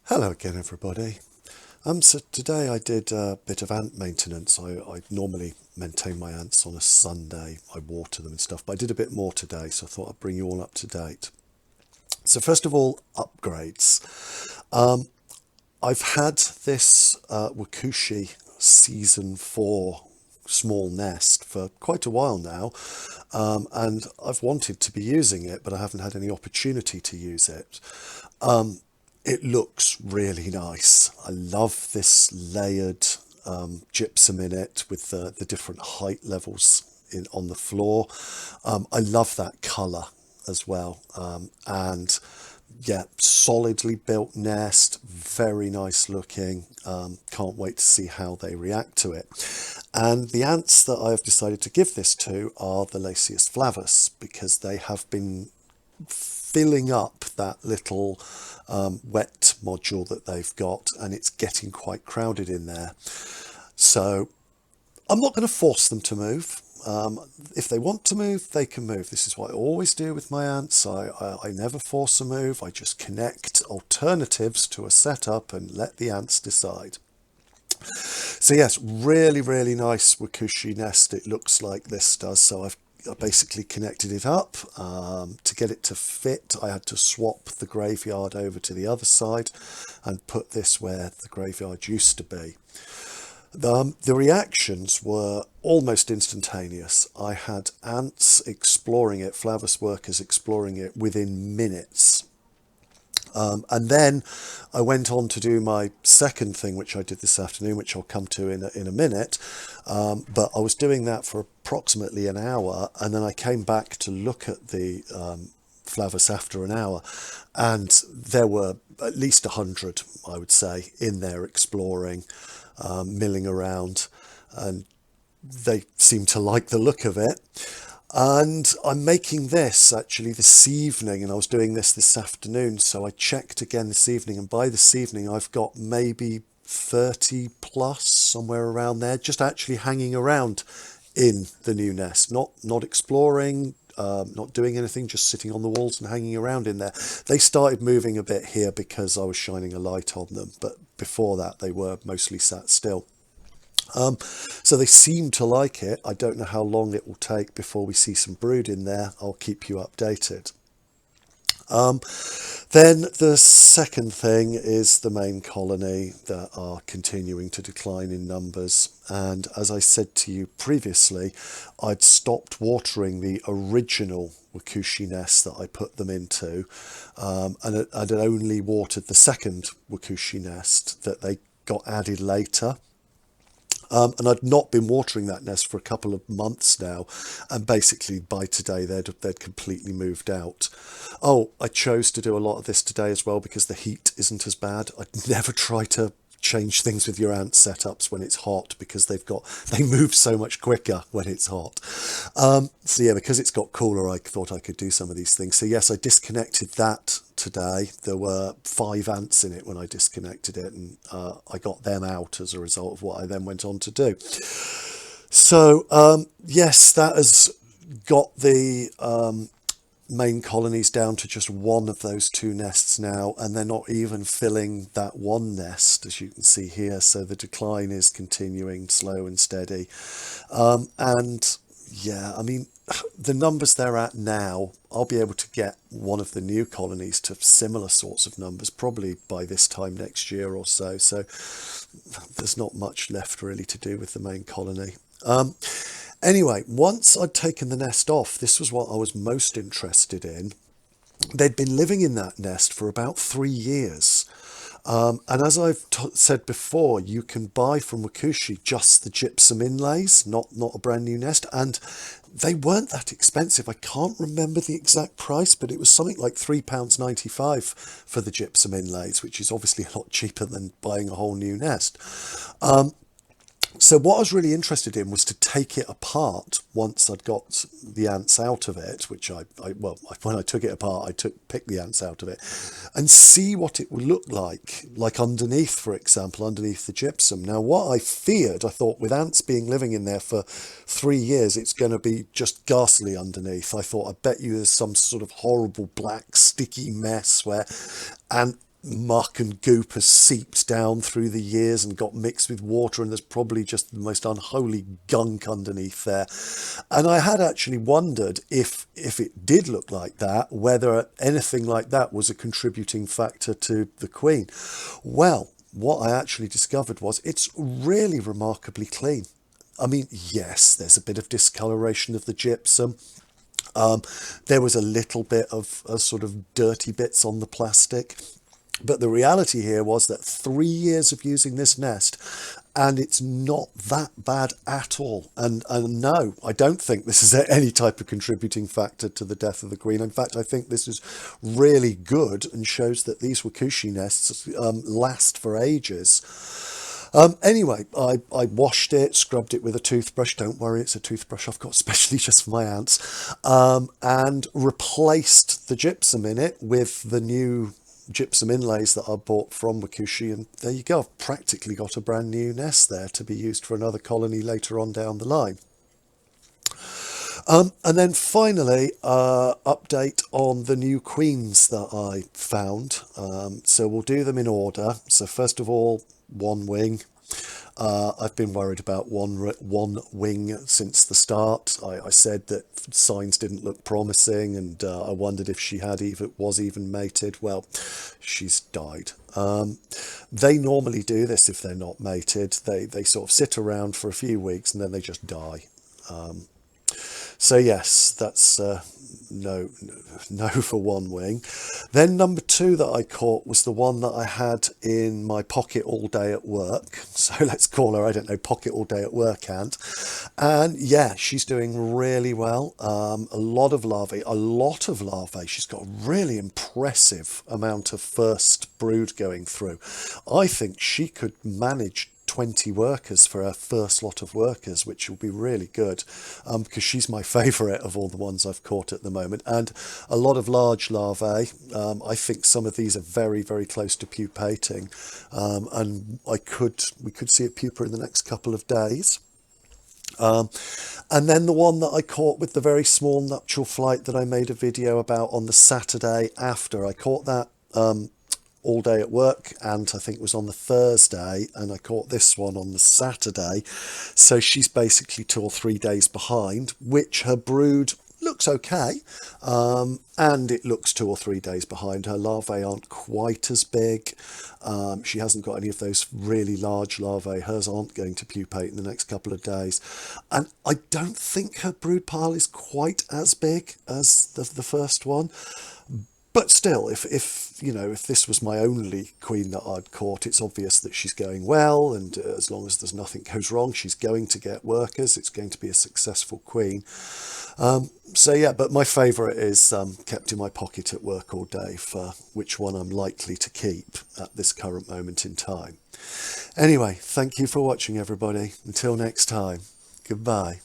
Hello again, everybody. So today I did a bit of ant maintenance. I normally maintain my ants on a Sunday. I water them and stuff, but I did a bit more today, so I thought I'd bring you all up to date. So first of all, upgrades. I've had this Wakushi season 4 small nest for quite a while now, and I've wanted to be using it, but I haven't had any opportunity to use it. It looks really nice. I love this layered gypsum in it with the different height levels on the floor. I love that colour as well. And yeah, solidly built nest, very nice looking. Can't wait to see how they react to it. And the ants that I've decided to give this to are the Lasius flavus, because they have been filling up that little wet module that they've got, and it's getting quite crowded in there. So I'm not going to force them to move. If they want to move, they can move. This is what I always do with my ants. I never force a move. I just connect alternatives to a setup and let the ants decide. So yes, really, really nice Wakushi nest. It looks like this does. So I basically connected it up. To get it to fit, I had to swap the graveyard over to the other side and put this where the graveyard used to be. The reactions were almost instantaneous. I had ants exploring it, flavus workers exploring it within minutes. And then I went on to do my second thing, which I did this afternoon, which I'll come to in a minute. But I was doing that for approximately an hour, and then I came back to look at the flavus after an hour, and there were at least 100, I would say, in there exploring, milling around, and they seem to like the look of it. And I'm making this actually this evening, and I was doing this afternoon, so I checked again this evening, and by this evening I've got maybe 30 plus, somewhere around there, just actually hanging around in the new nest, not exploring, not doing anything, just sitting on the walls and hanging around in there. They started moving a bit here because I was shining a light on them, but before that they were mostly sat still. So they seem to like it. I don't know how long it will take before we see some brood in there. I'll keep you updated. Then the second thing is the main colony that are continuing to decline in numbers. And as I said to you previously, I'd stopped watering the original Wakushi nest that I put them into, and I'd only watered the second Wakushi nest that they got added later. And I'd not been watering that nest for a couple of months now, and basically by today they'd completely moved out. Oh, I chose to do a lot of this today as well because the heat isn't as bad. I'd never try to change things with your ant setups when it's hot, because they move so much quicker when it's hot. So yeah, because it's got cooler, I thought I could do some of these things. So yes, I disconnected that today. There were 5 ants in it when I disconnected it, and I got them out as a result of what I then went on to do. So yes, that has got the main colonies down to just one of those 2 nests now, and they're not even filling that one nest, as you can see here. So the decline is continuing slow and steady. And yeah, I mean, the numbers they're at now, I'll be able to get one of the new colonies to similar sorts of numbers probably by this time next year or so. So there's not much left really to do with the main colony. Anyway, once I'd taken the nest off, this was what I was most interested in. They'd been living in that nest for about 3 years. And as I've said before, you can buy from Wakushi just the gypsum inlays, not a brand new nest. And they weren't that expensive. I can't remember the exact price, but it was something like £3.95 for the gypsum inlays, which is obviously a lot cheaper than buying a whole new nest. So what I was really interested in was to take it apart once I'd got the ants out of it, which when I took it apart, picked the ants out of it, and see what it would look like underneath, for example, underneath the gypsum. Now, what I thought with ants living in there for 3 years, it's going to be just ghastly underneath. I thought, I bet you there's some sort of horrible black sticky mess and muck and goop has seeped down through the years and got mixed with water, and there's probably just the most unholy gunk underneath there. And I had actually wondered if it did look like that, whether anything like that was a contributing factor to the queen. Well, what I actually discovered was it's really remarkably clean. I mean, yes, there's a bit of discoloration of the gypsum. There was a little bit of sort of dirty bits on the plastic. But the reality here was that 3 years of using this nest, and it's not that bad at all. And no, I don't think this is any type of contributing factor to the death of the queen. In fact, I think this is really good and shows that these wakushi nests last for ages. Anyway, I washed it, scrubbed it with a toothbrush. Don't worry, it's a toothbrush I've got specially just for my ants. And replaced the gypsum in it with the new gypsum inlays that I bought from Wakushi, and there you go. I've practically got a brand new nest there to be used for another colony later on down the line. And then finally, update on the new queens that I found. So we'll do them in order. So first of all, one wing. I've been worried about one wing since the start. I said that signs didn't look promising, and I wondered if she was even mated. Well, she's died. They normally do this if they're not mated. They sort of sit around for a few weeks and then they just die. So yes, that's no for one wing. Then number 2 that I caught was the one that I had in my pocket all day at work. So let's call her, I don't know, pocket all day at work ant. And yeah, she's doing really well. A lot of larvae. She's got a really impressive amount of first brood going through. I think she could manage 20 workers for her first lot of workers, which will be really good, because she's my favourite of all the ones I've caught at the moment. And a lot of large larvae. I think some of these are very, very close to pupating, and we could see a pupa in the next couple of days. And then the one that I caught with the very small nuptial flight that I made a video about on the Saturday after. I caught that all day at work, and I think it was on the Thursday, and I caught this one on the Saturday. So she's basically 2 or 3 days behind, which her brood looks okay, and it looks 2 or 3 days behind. Her larvae aren't quite as big. She hasn't got any of those really large larvae. Hers aren't going to pupate in the next couple of days, and I don't think her brood pile is quite as big as the first one. But still, if this was my only queen that I'd caught, it's obvious that she's going well, and as long as there's nothing goes wrong, she's going to get workers. It's going to be a successful queen. So yeah, but my favourite is kept in my pocket at work all day, for which one I'm likely to keep at this current moment in time. Anyway, thank you for watching, everybody. Until next time, goodbye.